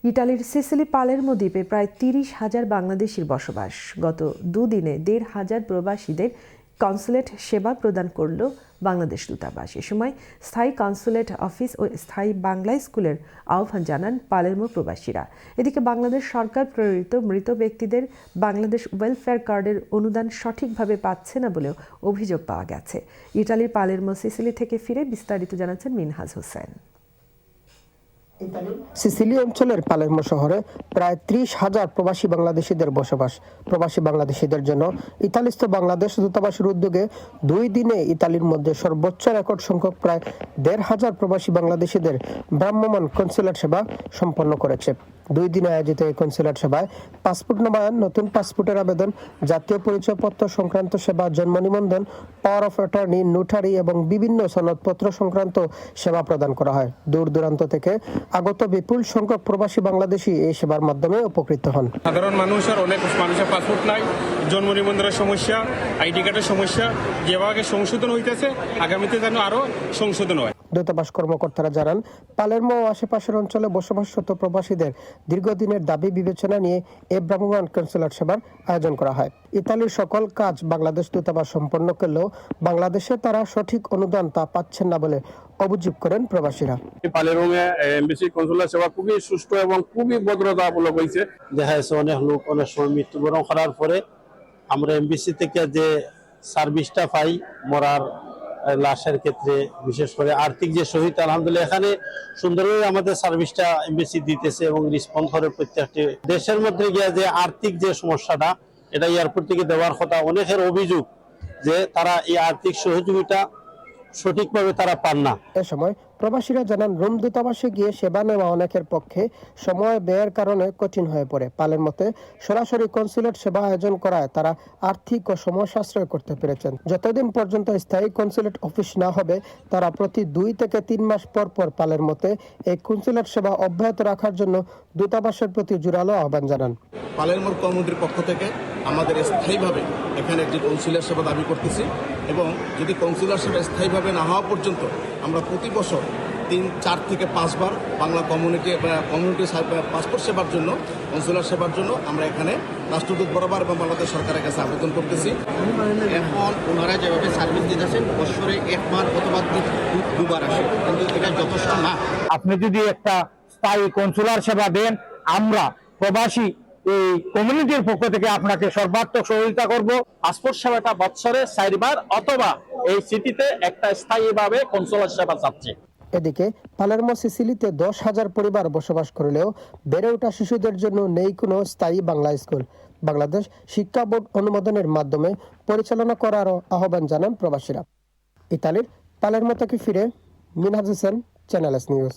ইতালির Sicily Palermo দ্বীপে প্রায় ৩০,০০০ বাংলাদেশির বসবাস। গত দুদিনে ১৫০০ প্রবাসীদের কনসুলেট সেবা প্রদান করল বাংলাদেশ দূতাবাস। এ সময় স্থায়ী কনসুলেট অফিস ও স্থায়ী বাংলা স্কুলের আহ্বান জানান পালেরমো প্রবাসীরা। এদিকে বাংলাদেশ সরকার প্রেরিত মৃত ব্যক্তিদের বাংলাদেশ ওয়েলফেয়ার কার্ডের অনুদান সঠিকভাবে পাচ্ছে না বলেও অভিযোগ পাওয়া গেছে। ইতালির পালেরমো সিসিলি থেকে ফিরে বিস্তারিত জানাচ্ছেন মিনহাজ হোসেন। সিসিলি অঞ্চলের পালেরমো শহরে প্রায় ৩০,০০০ প্রবাসী বাংলাদেশিদের বসবাস। প্রবাসী বাংলাদেশিদের জন্য ইতালিস্থ বাংলাদেশ দূতাবাসের উদ্যোগে 2 দিনে ইতালির মধ্যে সর্বোচ্চ রেকর্ড সংখ্যক প্রায় ১৫০০ প্রবাসী বাংলাদেশিদের ভ্রাম্যমাণ কনসুলেট সেবা সম্পন্ন করেছে। 2 দিনে আয়োজিত এই কনসুলেট সেবায় পাসপোর্ট নবায়ন, নতুন পাসপোর্টের আবেদন, জাতীয় পরিচয়পত্র সংক্রান্ত সেবা, জন্ম নিবন্ধন, পাওয়ার অফ অ্যাটর্নি, নোটারি এবং বিভিন্ন সনদপত্র সংক্রান্ত সেবা প্রদান করা হয়। দূর দূরান্ত থেকে আগত বিপুল সংখ্যক প্রবাসী বাংলাদেশি এই সেবার মাধ্যমে উপকৃত হন। সাধারণ মানুষের অনেক মানুষের পাসপোর্ট নাই, জন্ম নিবন্ধনের সমস্যা, আইডি কার্ডের সমস্যা, যেভাবে সংশোধন হইতেছে আগামীতে যেন আরো সংশোধন হয়। দূতাবাস কর্মকর্তারা জানান, পালেরমো ও আশেপাশের অঞ্চলে বসবাসরত প্রবাসীদের দীর্ঘদিনের দাবি বিবেচনা নিয়ে এই ভ্রাম্যমাণ কনসুলেট সেবার আয়োজন করা হয়। ইতালির সকল কাজ বাংলাদেশ দূতাবাস সম্পন্ন করলেও বাংলাদেশে তারা সঠিক অনুদান তা পাচ্ছেন না বলে অভিযোগ করেন প্রবাসীরা। পালেরমোয়ে এমবিসি কনসুলেট সেবা খুবই সুষ্ঠু এবং খুবই ভদ্রতামূলক হয়েছে। দেখা যাচ্ছে অনেক লোক অনেক সময় মৃত্যুবরণ করার পরে আমরা এমবিসি থেকে যে সার্ভিসটা পাই মরার লাশের ক্ষেত্রে, বিশেষ করে আর্থিক যে সহিত, আলহামদুলিল্লাহ এখানে সুন্দরভাবে আমাদের সার্ভিসটা এমবিসি দিতেছে এবং রেসপন্স করে প্রত্যেকটি দেশের মধ্যে গিয়ে যে আর্থিক যে সমস্যাটা এটা এয়ারপোর্ট থেকে দেওয়ার কথা। অনেকের অভিযোগ যে তারা এই আর্থিক সহযোগিতা সঠিকভাবে তারা পান না। এ সময় প্রবাসীরা জানান, রোম দূতাবাসে গিয়ে সেবা নেওয়া অনেকের পক্ষে সময় ব্যয়ের কারণে কঠিন হয়ে পড়ে। পালের মতে সরাসরি কনসুলেট সেবা আয়োজন করায় তারা আর্থিক ও সময় সাশ্রয় করতে পেরেছেন। যতদিন পর্যন্ত স্থায়ী কনসুলেট অফিস না হবে তারা প্রতি 2 থেকে 3 মাস পর পর পালের মতে এই কনসুলেট সেবা অব্যাহত রাখার জন্য দূতাবাসের প্রতি জোরালো আহ্বান জানান। পালেরমোর কর্মমন্ত্রীর পক্ষ থেকে আমাদের স্থায়ীভাবে এখানে একটি কনসুলেট সেবা দাবি করতেছি এবং যদি কনসুলেট সেবা স্থায়ীভাবে না হওয়া পর্যন্ত আমরা প্রতি বছর 4 থেকে 5 বার বাংলা কমিউনিটি পাসপোর্ট সেবার জন্য, কনসুলার সেবার জন্য আমরা এখানে রাষ্ট্রদূত বরাবর এবং বাংলাদেশ সরকারের কাছে আবেদন করতেছি। এখন ওনারা যেভাবে সার্ভিস দিতেছেন বছরে 1 বার অথবা 2 বার আসে, কিন্তু এটা যথেষ্ট না। আপনি যদি একটা স্থায়ী কনসুলার সেবা দেন, আমরা প্রবাসী এই কমিউনিটির পক্ষ থেকে আপনাকে সর্বাত্মক সহযোগিতা করব। পাসপোর্ট সেবাটা বছরে 4 বার অথবা এই সিটিতে একটা স্থায়ীভাবে কনসুলার সেবা চাচ্ছে। এদিকে পালেরমো সিসিলিতে 10,000 পরিবার বসবাস করলেও বেড়ে ওঠা শিশুদের জন্য নেই কোনো স্থায়ী বাংলা স্কুল। বাংলাদেশ শিক্ষা বোর্ড অনুমোদনের মাধ্যমে পরিচালনা করারও আহ্বান জানান প্রবাসীরা। ইতালির পালেরমো থেকে ফিরে Minhaj Hossain, channel S news.